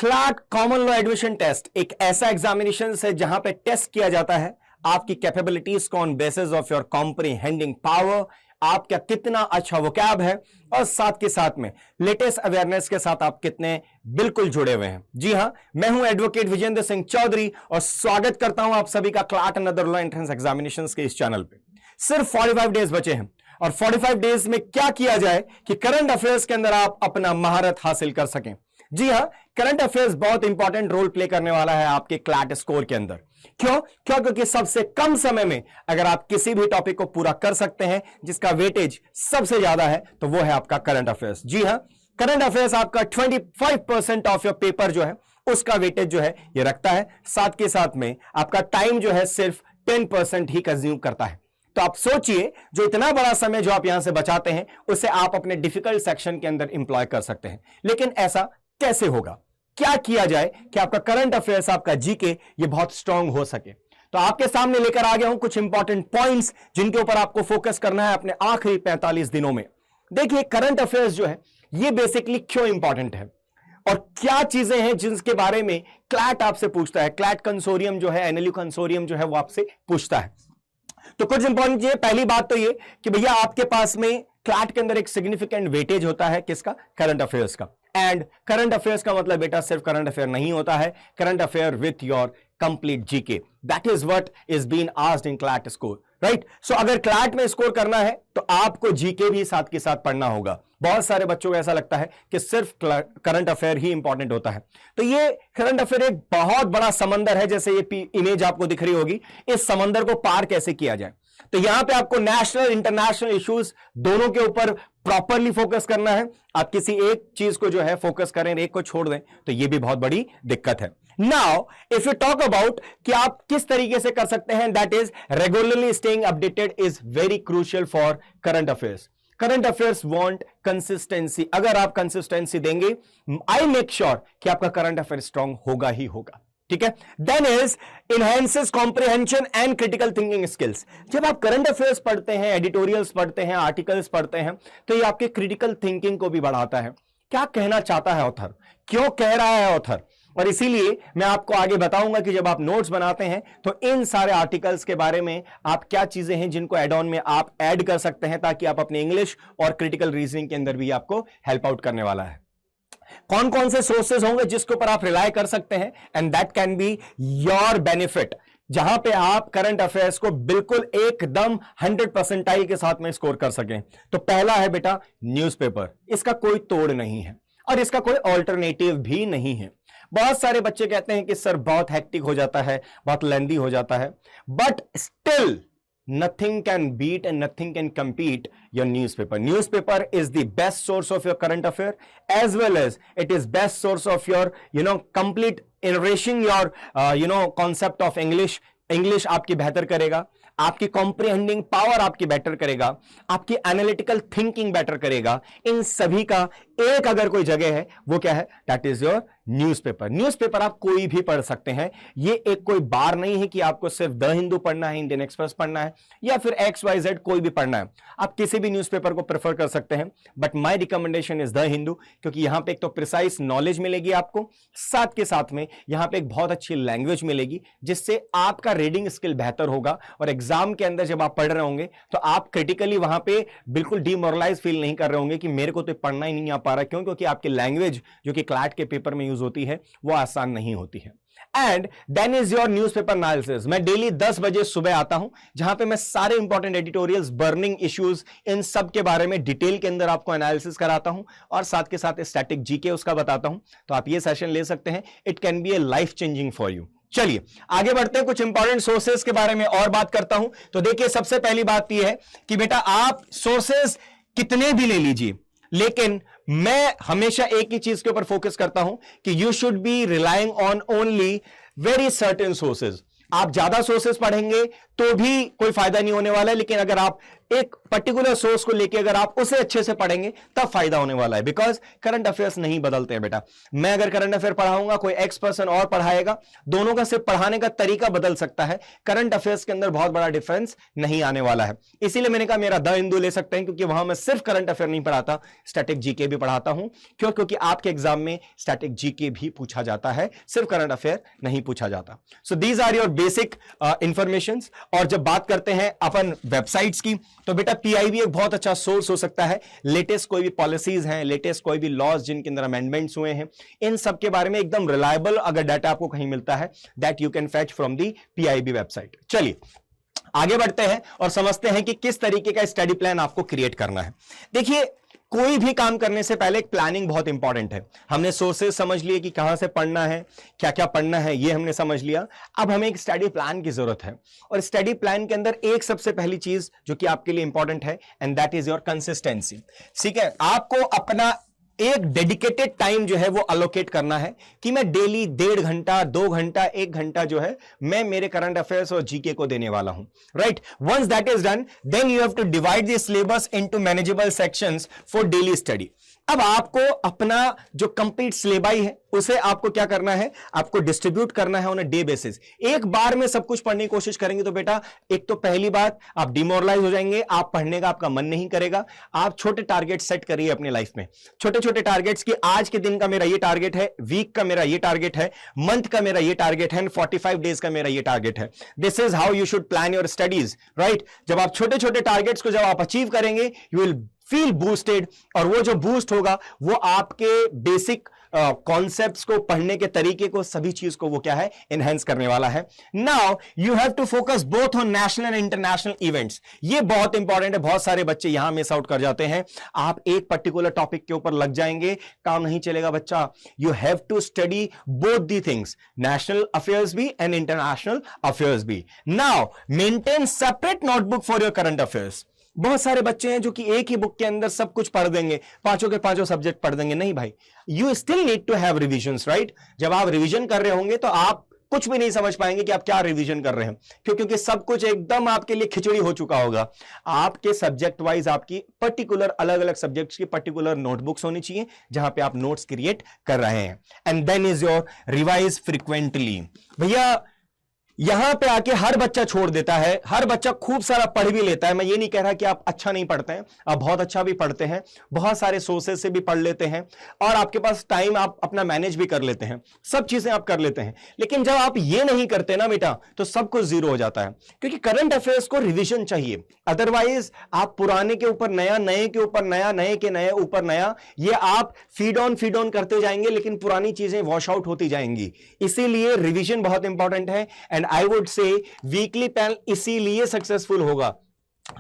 CLAT common law admission test एक ऐसा examination है जहां पे टेस्ट किया जाता है आपकी कैपेबिलिटीज को on basis of your comprehending power, आपका कितना अच्छा वोकैब है और साथ के साथ में लेटेस्ट अवेयरनेस के साथ आप कितने बिल्कुल जुड़े हुए हैं। जी हां, मैं हूं एडवोकेट विजेंद्र सिंह चौधरी और स्वागत करता हूं आप सभी का CLAT and other law entrance examinations के इस चैनल पे। सिर्फ 45 डेज बचे हैं और 45 डेज में क्या किया जाए कि करंट अफेयर्स के अंदर आप अपना महारत हासिल कर सकें। जी हां, करंट अफेयर्स बहुत इंपॉर्टेंट रोल प्ले करने वाला है आपके क्लैट स्कोर के अंदर। क्योंकि सबसे कम समय में अगर आप किसी भी टॉपिक को पूरा कर सकते हैं जिसका वेटेज सबसे ज्यादा है तो वो है आपका करंट अफेयर्स। जी हां, करंट अफेयर्स आपका 25% ऑफ योर पेपर जो है उसका वेटेज जो है ये रखता है। साथ के साथ में आपका टाइम जो है सिर्फ 10% ही कंज्यूम करता है। तो आप सोचिए, जो इतना बड़ा समय जो आप यहां से बचाते हैं उसे आप अपने डिफिकल्ट सेक्शन के अंदर इंप्लॉय कर सकते हैं। लेकिन ऐसा कैसे होगा, क्या किया जाए कि आपका करंट अफेयर्स, आपका जीके ये बहुत स्ट्रांग हो सके। तो आपके सामने लेकर आ गया हूं कुछ इंपॉर्टेंट पॉइंट्स जिनके ऊपर आपको फोकस करना है अपने आखिरी 45 दिनों में। देखिए, करंट अफेयर्स जो है ये बेसिकली क्यों इंपॉर्टेंट है और क्या चीजें हैं जिनके बारे में क्लैट आपसे पूछता है, क्लैट कंसोरियम जो है, एनएलयू कंसोरियम जो है वो आपसे पूछता है। तो कुछ इंपॉर्टेंट चीजें, पहली बात तो ये कि भैया आपके पास में क्लैट के अंदर एक सिग्निफिकेंट वेटेज होता है किसका, करंट अफेयर्स का। एंड करंट अफेयर्स का मतलब बेटा सिर्फ करंट अफेयर नहीं होता है, current affair with your complete GK. That is what is been asked in CLAT score, right. So अगर क्लैट में स्कोर करना है तो आपको जीके भी साथ के साथ पढ़ना होगा। बहुत सारे बच्चों को ऐसा लगता है कि सिर्फ करंट अफेयर ही इंपॉर्टेंट होता है। तो ये करंट अफेयर एक बहुत बड़ा समंदर है, जैसे ये इमेज आपको दिख रही होगी। इस समंदर को पार कैसे किया जाए, तो यहां पे आपको नेशनल इंटरनेशनल इश्यूज दोनों के ऊपर प्रॉपरली फोकस करना है। आप किसी एक चीज को जो है फोकस करें, एक को छोड़ दें तो ये भी बहुत बड़ी दिक्कत है। Now if you talk about कि आप किस तरीके से कर सकते हैं, that is regularly staying updated is very crucial for current affairs. Current affairs want consistency. अगर आप कंसिस्टेंसी देंगे, आई मेक श्योर कि आपका करंट अफेयर स्ट्रांग होगा ही होगा। ठीक है। Then is enhances comprehension and critical thinking skills. जब आप करंट अफेयर्स पढ़ते हैं, एडिटोरियल्स पढ़ते हैं, आर्टिकल्स पढ़ते हैं, तो ये आपके क्रिटिकल थिंकिंग को भी बढ़ाता है। क्या कहना चाहता है ऑथर, क्यों कह रहा है ऑथर, और इसीलिए मैं आपको आगे बताऊंगा कि जब आप नोट्स बनाते हैं तो इन सारे आर्टिकल्स के बारे में आप क्या चीजें हैं जिनको एड ऑन में आप ऐड कर सकते हैं, ताकि आप अपने इंग्लिश और क्रिटिकल रीजनिंग के अंदर भी आपको हेल्प आउट करने वाला है। कौन कौन से सोर्सेज होंगे जिसके ऊपर आप रिलाय कर सकते हैं, and that can be your benefit, जहां पे आप करंट अफेयर्स को बिल्कुल एकदम 100% के साथ में स्कोर कर सकें। तो पहला है बेटा न्यूज़पेपर। इसका कोई तोड़ नहीं है और इसका कोई ऑल्टरनेटिव भी नहीं है। बहुत सारे बच्चे कहते हैं कि सर बहुत हेक्टिक हो जाता है, बहुत लेंदी हो जाता है, but still nothing can beat and nothing can compete your newspaper. Newspaper is the best source of your current affair, as well as it is best source of your complete enriching your concept of English. English आपकी बेहतर करेगा, आपकी comprehending power आपकी better करेगा, आपकी analytical thinking better करेगा। इन सभी का एक अगर कोई जगह है वो क्या है, that is your newspaper. Newspaper आप कोई भी पढ़ सकते हैं। ये एक कोई बार नहीं है कि आपको सिर्फ द हिंदू पढ़ना है, इंडियन एक्सप्रेस पढ़ना है, या फिर XYZ कोई भी पढ़ना है। आप किसी भी न्यूज़पेपर को प्रेफर कर सकते हैं, but my recommendation is the Hindu, क्योंकि यहां पे एक तो प्रिसाइज नॉलेज मिलेगी आपको, साथ के साथ में यहां पे एक बहुत अच्छी लैंग्वेज मिलेगी जिससे आपका रीडिंग स्किल बेहतर होगा। और एग्जाम के अंदर जब आप पढ़ रहे होंगे तो आप क्रिटिकली वहां पे बिल्कुल डिमोरलाइज फील नहीं कर रहे होंगे कि मेरे को तो पढ़ना ही नहीं आ पा रहा। क्यों? क्योंकि आपकी लैंग्वेज जो कि क्लैट के पेपर में यूज होती है वो आसान नहीं होती है। And then is your newspaper analysis. मैं डेली 10 बजे सुबह आता हूं, जहां पे मैं सारे इंपॉर्टेंट एडिटोरियल्स, बर्निंग इश्यूज, इन सब के बारे में डिटेल के अंदर आपको एनालिसिस कराता हूं और साथ के साथ स्टैटिक जीके उसका बताता हूं। तो आप ये सेशन ले सकते हैं, it can be A life changing for you. चलिए आगे बढ़ते हैं, कुछ इंपॉर्टेंट सोर्सेज के बारे में और बात करता हूं। तो देखिए, सबसे पहली बात यह है कि बेटा आप सोर्सेज कितने भी ले लीजिए, लेकिन मैं हमेशा एक ही चीज के ऊपर फोकस करता हूं कि you should be relying on only very certain sources. आप ज्यादा सोर्सेज पढ़ेंगे तो भी कोई फायदा नहीं होने वाला है। लेकिन अगर आप एक पर्टिकुलर सोर्स को लेके अगर आप उसे अच्छे से पढ़ेंगे तब फायदा होने वाला है, बिकॉज करंट अफेयर्स नहीं बदलते हैं बेटा। मैं अगर करंट अफेयर पढ़ाऊंगा, कोई एक्स पर्सन और पढ़ाएगा, दोनों का सिर्फ पढ़ाने का तरीका बदल सकता है, करंट अफेयर्स के अंदर बहुत बड़ा डिफरेंस नहीं आने वाला है। इसीलिए मैंने कहा मेरा द हिंदू ले सकते हैं, क्योंकि वहां मैं सिर्फ करंट अफेयर नहीं पढ़ाता, स्टैटिक जीके भी पढ़ाता हूं। क्यों? क्योंकि आपके एग्जाम में स्टैटिक जीके भी पूछा जाता है, सिर्फ करंट अफेयर नहीं पूछा जाता। So these are your basic information. और जब बात करते हैं अपन वेबसाइट्स की, तो बेटा पीआईबी एक बहुत अच्छा सोर्स हो सकता है। लेटेस्ट कोई भी पॉलिसीज हैं, लेटेस्ट कोई भी लॉज जिनके अंदर अमेंडमेंट्स हुए हैं, इन सब के बारे में एकदम रिलायबल अगर डाटा आपको कहीं मिलता है, that you can fetch from the PIB website. चलिए आगे बढ़ते हैं और समझते हैं कि किस तरीके का स्टडी प्लान आपको क्रिएट करना है। देखिए, कोई भी काम करने से पहले एक प्लानिंग बहुत इंपॉर्टेंट है। हमने सोर्सेज समझ लिए कि कहां से पढ़ना है, क्या क्या पढ़ना है, ये हमने समझ लिया। अब हमें एक स्टडी प्लान की जरूरत है, और स्टडी प्लान के अंदर एक सबसे पहली चीज जो कि आपके लिए इंपॉर्टेंट है, and that is your consistency. ठीक है, आपको अपना एक डेडिकेटेड टाइम जो है वो अलोकेट करना है कि मैं डेली 1.5 घंटा, 2 घंटा, 1 घंटा जो है मैं मेरे करंट अफेयर्स और जीके को देने वाला हूं। Right, once that is done, then you have to divide the syllabus into manageable sections for daily study. अब आपको अपना जो कंप्लीट सिलेबाई है उसे आपको क्या करना है, आपको डिस्ट्रीब्यूट करना है ऑन अ डे बेसिस। एक बार में सब कुछ पढ़ने की कोशिश करेंगे तो बेटा, एक तो पहली बात आप डिमोरलाइज हो जाएंगे, आप पढ़ने का आपका मन नहीं करेगा। आप छोटे टारगेट सेट करिए अपने लाइफ में, छोटे छोटे टारगेट्स की आज के दिन का मेरा ये टारगेट है, वीक का मेरा ये टारगेट है, मंथ का मेरा ये टारगेट है, 45 डेज का मेरा ये टारगेट है। This is how you should plan your studies. Right, जब आप छोटे छोटे टारगेट्स को जब आप अचीव करेंगे, यू विल फील बूस्टेड, और वो जो बूस्ट होगा वो आपके बेसिक कॉन्सेप्ट्स को, पढ़ने के तरीके को, सभी चीज को वो क्या है, एनहेंस करने वाला है। Now you have to focus both on national and international events. ये बहुत इंपॉर्टेंट है, बहुत सारे बच्चे यहां मिस आउट कर जाते हैं। आप एक पर्टिकुलर टॉपिक के ऊपर लग जाएंगे, काम नहीं चलेगा बच्चा। You have to study both the things, national affairs भी एंड इंटरनेशनल अफेयर्स भी। Now maintain separate notebook for your current affairs. बहुत सारे बच्चे हैं जो कि एक ही बुक के अंदर सब कुछ पढ़ देंगे, पांचों के पांचों सब्जेक्ट पढ़ देंगे। नहीं भाई, you still need to have revisions. Right, जब आप रिवीजन कर रहे होंगे तो आप कुछ भी नहीं समझ पाएंगे कि आप क्या रिवीजन कर रहे हैं, क्योंकि सब कुछ एकदम आपके लिए खिचड़ी हो चुका होगा। आपके सब्जेक्ट वाइज आपकी पर्टिकुलर अलग अलग सब्जेक्ट्स की पर्टिकुलर नोटबुक्स होनी चाहिए जहां पे आप नोट्स क्रिएट कर रहे हैं। And then is your revise frequently. भैया यहां पे आके हर बच्चा छोड़ देता है, हर बच्चा खूब सारा पढ़ भी लेता है। मैं ये नहीं कह रहा कि आप अच्छा नहीं पढ़ते हैं, आप बहुत अच्छा भी पढ़ते हैं, बहुत सारे सोर्सेज से भी पढ़ लेते हैं, और आपके पास टाइम आप अपना मैनेज भी कर लेते हैं, सब चीजें आप कर लेते हैं। लेकिन जब आप ये नहीं करते ना बेटा, तो सब कुछ जीरो हो जाता है, क्योंकि करंट अफेयर्स को रिविजन चाहिए। अदरवाइज आप पुराने के ऊपर नया, नए के ऊपर नया, नए के नए ऊपर नया, ये आप फीड ऑन करते जाएंगे, लेकिन पुरानी चीजें वॉश आउट होती जाएंगी। इसीलिए रिविजन बहुत इंपॉर्टेंट है। And I would say weekly plan इसीलिए सक्सेसफुल होगा।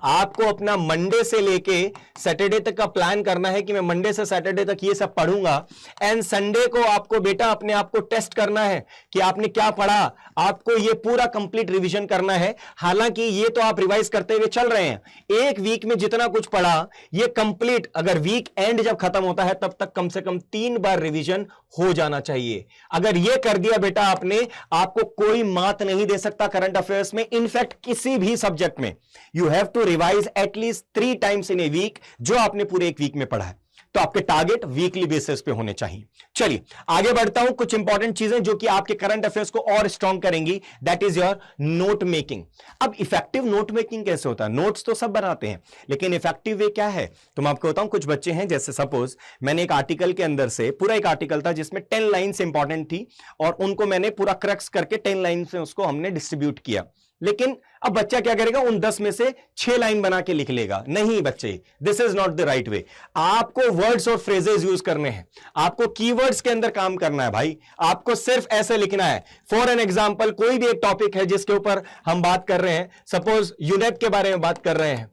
आपको अपना मंडे से लेके सैटरडे तक का प्लान करना है कि मैं मंडे से सैटरडे तक ये सब पढ़ूंगा, एंड संडे को आपको बेटा अपने आप को टेस्ट करना है कि आपने क्या पढ़ा। आपको ये पूरा कंप्लीट रिवीजन करना है। हालांकि ये तो आप रिवाइज करते हुए चल रहे हैं, एक वीक में जितना कुछ पढ़ा ये कंप्लीट, अगर वीक एंड जब खत्म होता है तब तक कम से कम 3 बार रिवीजन हो जाना चाहिए। अगर ये कर दिया बेटा आपने, आपको कोई मात नहीं दे सकता करंट अफेयर्स में, इनफैक्ट किसी भी सब्जेक्ट में। You have to revise at least 3 times in a week, जो आपने पूरे एक वीक में पढ़ा है। तो आपके टारगेट वीकली बेसिस पे होने चाहिए। चलिए आगे बढ़ता हूं, कुछ इंपॉर्टेंट चीजें जो कि आपके करंट अफेयर्स को और स्ट्रॉन्ग करेंगी, that is your note making. अब इफेक्टिव नोट मेकिंग कैसे होता है? नोट्स तो सब बनाते हैं, लेकिन इफेक्टिव वे क्या है? तो मैं आपको बताऊं, कुछ बच्चे हैं, जैसे सपोज मैंने एक आर्टिकल के अंदर से, पूरा एक आर्टिकल था जिसमें 10 लाइन्स इंपॉर्टेंट थी, और उनको मैंने पूरा क्रक्स करके 10 लाइन से उसको हमने डिस्ट्रीब्यूट किया। लेकिन अब बच्चा क्या करेगा, उन 10 में से 6 लाइन बना के लिख लेगा। नहीं बच्चे, this is not the right way. आपको वर्ड्स और फ्रेजेस यूज करने हैं, आपको कीवर्ड्स के अंदर काम करना है भाई। आपको सिर्फ ऐसे लिखना है। फॉर एन एग्जांपल, कोई भी एक टॉपिक है जिसके ऊपर हम बात कर रहे हैं, सपोज यूनेप के बारे में बात कर रहे हैं,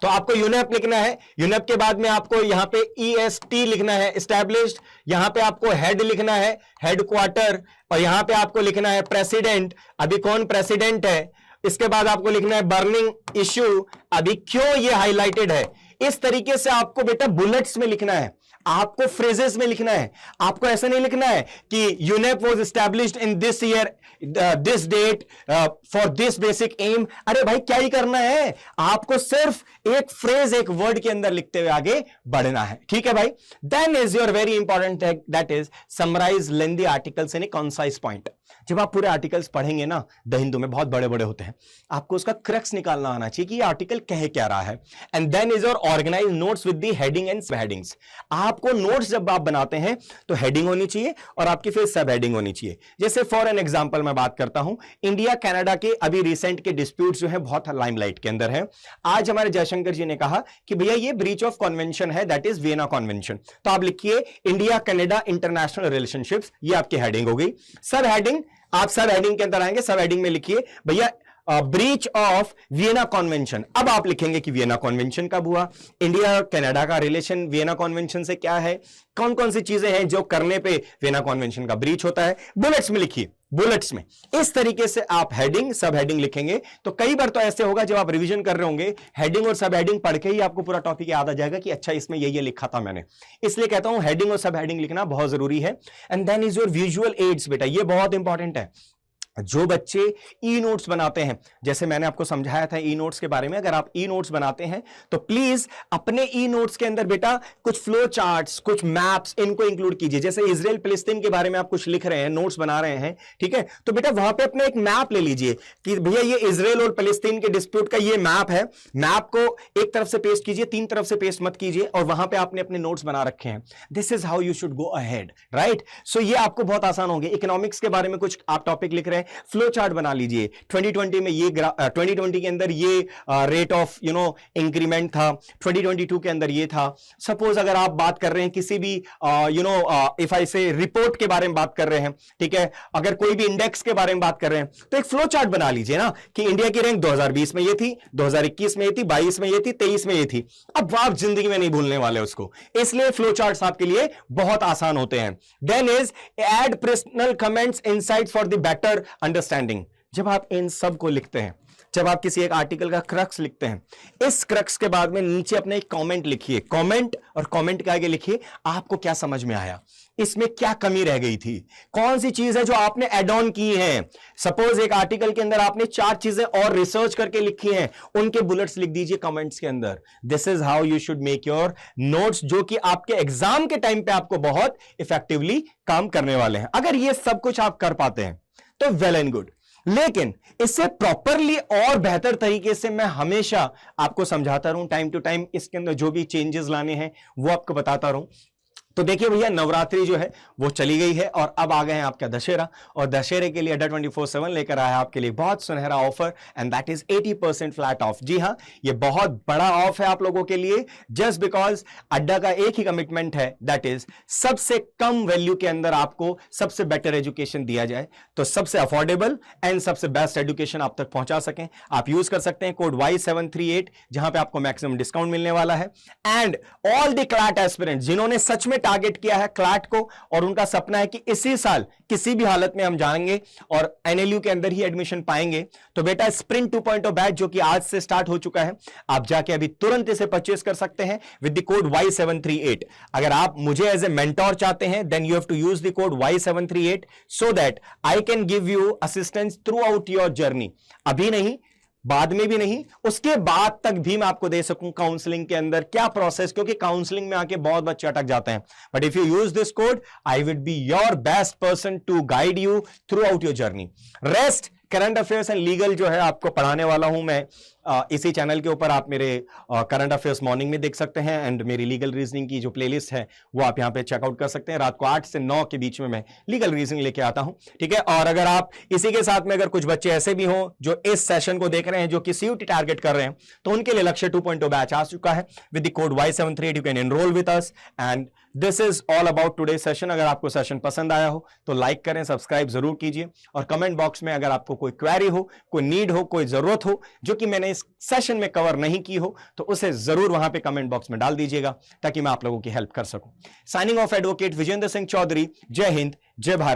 तो आपको यूनेप लिखना है। यूनेप के बाद में आपको यहां पे EST लिखना है, एस्टैब्लिश्ड। यहां पे आपको हेड लिखना है, हेडक्वार्टर, और यहां पे आपको लिखना है प्रेसिडेंट, अभी कौन प्रेसिडेंट है। इसके बाद आपको लिखना है बर्निंग इश्यू, अभी क्यों ये हाईलाइटेड है। इस तरीके से आपको बेटा बुलेट्स में लिखना है। आपको फ्रेजेस में लिखना है, आपको ऐसा नहीं लिखना है कि UNEP was established in this year this date for this basic aim. अरे भाई क्या ही करना है, आपको सिर्फ एक फ्रेज एक वर्ड के अंदर लिखते हुए आगे बढ़ना है, ठीक है भाई। Then is your very important that is summarise lengthy articles in a concise point. जब आप पूरे आर्टिकल्स पढ़ेंगे ना, द हिंदू में बहुत बड़े बड़े होते हैं, आपको उसका क्रक्स निकालना आना चाहिए कि ये आर्टिकल कह क्या रहा है। And then is your organise notes with the heading and subheadings. आपको नोट्स जब आप बनाते हैं तो हेडिंग होनी चाहिए और आपकी फिर सब हेडिंग होनी चाहिए। जैसे फॉर एन एग्जांपल मैं बात करता हूं, इंडिया कनाडा के अभी रिसेंट के डिस्प्यूट्स जो है बहुत लाइमलाइट के अंदर है। आज हमारे जयशंकर जी ने कहा कि भैया ये ब्रीच ऑफ कन्वेंशन है, दैट इज वियना कन्वेंशन। तो आप लिखिए इंडिया कनाडा इंटरनेशनल रिलेशनशिप्स, ये आपकी हेडिंग हो गई। सब हेडिंग, आप सब हेडिंग के अंदर आएंगे, सब हेडिंग में लिखिए भैया ब्रीच ऑफ वियना कॉन्वेंशन। अब आप लिखेंगे कि वियना कॉन्वेंशन कब हुआ, इंडिया कनाडा का रिलेशन वियना कॉन्वेंशन से क्या है, कौन कौन सी चीजें हैं जो करने पे वियना कॉन्वेंशन का ब्रीच होता है। बुलेट्स में लिखिए, बुलेट्स में इस तरीके से आप हेडिंग सब हेडिंग लिखेंगे। तो कई बार तो ऐसे होगा जब आप रिवीजन कर रहे होंगे, हेडिंग और सब हेडिंग पढ़ के ही आपको पूरा टॉपिक याद आ जाएगा कि अच्छा इसमें ये लिखा था मैंने। इसलिए कहता हूं हेडिंग और सब हेडिंग लिखना बहुत जरूरी है। And then is your visual aids, बेटा ये बहुत इंपॉर्टेंट है। जो बच्चे ई नोट्स बनाते हैं, जैसे मैंने आपको समझाया था ई नोट्स के बारे में, अगर आप ई नोट्स बनाते हैं तो प्लीज अपने ई नोट्स के अंदर बेटा कुछ फ्लो चार्ट्स, कुछ मैप्स, इनको इंक्लूड कीजिए। जैसे इजराइल फिलिस्तीन के बारे में आप कुछ लिख रहे हैं, नोट्स बना रहे हैं, ठीक है, तो बेटा वहां पे अपने एक मैप ले लीजिए कि भैया ये इजराइल और फिलिस्तीन के डिस्प्यूट का ये मैप है। मैप को एक तरफ से पेस्ट कीजिए, तीन तरफ से पेस्ट मत कीजिए, और वहां पे आपने अपने नोट्स बना रखे हैं। This is how you should go ahead, right. So ये आपको बहुत आसान होंगे। इकोनॉमिक्स के बारे में कुछ आप टॉपिक लिख रहे हैं, फ्लो चार्ट बना लीजिए। 2020 में ये 2020 के अंदर ये रेट ऑफ इंक्रीमेंट था, 2022 के अंदर ये था। सपोज अगर आप बात कर रहे हैं किसी भी इफ आई से रिपोर्ट के बारे में बात कर रहे हैं, ठीक है, अगर कोई भी इंडेक्स के बारे में बात कर रहे हैं, तो एक फ्लो चार्ट बना लीजिए ना कि इंडिया की रैंक 2020 में ये थी, 2021 में ये थी, 22 में ये थी, 23 में ये थी। अब आप जिंदगी में नहीं भूलने वाले उसको, इसलिए फ्लो चार्ट्स आपके लिए बहुत आसान होते हैं। Then is add personal comments, insights for the better understanding. जब आप इन सब को लिखते हैं, जब आप किसी एक आर्टिकल का क्रक्स लिखते हैं, इस क्रक्स के बाद में नीचे अपने एक कमेंट लिखिए, कमेंट, और कमेंट के आगे लिखिए आपको क्या समझ में आया, इसमें क्या कमी रह गई थी, कौन सी चीज है जो आपने एड ऑन की है। सपोज एक आर्टिकल के अंदर आपने 4 चीजें और रिसर्च करके लिखी हैं, उनके बुलेट्स लिख दीजिए कमेंट्स के अंदर। This is how you should make your notes, जो कि आपके एग्जाम के टाइम पे आपको बहुत इफेक्टिवली काम करने वाले हैं। अगर ये सब कुछ आप कर पाते हैं तो वेल एंड गुड, लेकिन इससे प्रॉपरली और बेहतर तरीके से मैं हमेशा आपको समझाता रहूं, टाइम टू टाइम इसके अंदर जो भी चेंजेस लाने हैं वो आपको बताता रहूं। तो देखिए भैया, नवरात्रि जो है वो चली गई है और अब आ गए हैं आपका दशहरा, और दशहरे के लिए अड्डा 24/7 लेकर आया है आपके लिए बहुत सुनहरा offer, and that is 80% flat off. जी हां, ये बहुत बड़ा ऑफ है आप लोगों के लिए, जस्ट बिकॉज अड्डा का एक ही कमिटमेंट है, दैट इज सबसे कम वैल्यू के अंदर आपको सबसे बेटर एजुकेशन दिया जाए। तो सबसे अफोर्डेबल एंड सबसे बेस्ट एजुकेशन आप तक पहुंचा सकें, आप यूज कर सकते हैं कोड Y738, जहां पे आपको मैक्सिमम डिस्काउंट मिलने वाला है। And all the CLAT aspirants जिन्होंने सच में टारगेट किया है क्लैट को, और उनका सपना है कि इसी साल किसी भी हालत में हम जाएंगे और एनएलयू के अंदर ही एडमिशन पाएंगे, तो बेटा स्प्रिंट 2.0 बैच जो कि आज से स्टार्ट हो चुका है, आप जाके अभी तुरंत इसे परचेस कर सकते हैं विद द कोड Y738। अगर आप मुझे एज ए मेंटोर चाहते हैं, then you have to use the code Y738 so that I can give you assistance throughout your journey. अभी नहीं, बाद में भी नहीं, उसके बाद तक भी मैं आपको दे सकूं काउंसलिंग के अंदर क्या प्रोसेस, क्योंकि काउंसलिंग में आके बहुत बच्चे अटक जाते हैं। But if you use this code, I will be your best person to guide you throughout your journey. Rest, current affairs and legal जो है आपको पढ़ाने वाला हूं मैं इसी चैनल के ऊपर। आप मेरे करंट अफेयर्स मॉर्निंग में देख सकते हैं, एंड मेरी लीगल रीजनिंग की जो प्लेलिस्ट है वो आप यहां पे चेकआउट कर सकते हैं। रात को 8 से 9 के बीच में मैं लीगल रीजनिंग लेके आता हूं, ठीक है। और अगर आप इसी के साथ में अगर कुछ बच्चे ऐसे भी हों जो इस सेशन को देख रहे हैं, जो कि CUT टारगेट कर रहे हैं, तो उनके लिए लक्ष्य 2.0 बैच आ चुका है with the code Y738। You can enrol with us, and this is all about today session. अगर आपको सेशन पसंद आया हो तो लाइक करें, सब्सक्राइब जरूर कीजिए, और कमेंट बॉक्स में अगर आपको कोई क्वेरी हो, कोई नीड हो, कोई जरूरत हो जो कि मैंने इस सेशन में कवर नहीं की हो, तो उसे जरूर वहां पे कमेंट बॉक्स में डाल दीजिएगा ताकि मैं आप लोगों की हेल्प कर सकूं। Signing off, advocate Vijendra Singh Chaudhary. Jai Hind, जय भारत।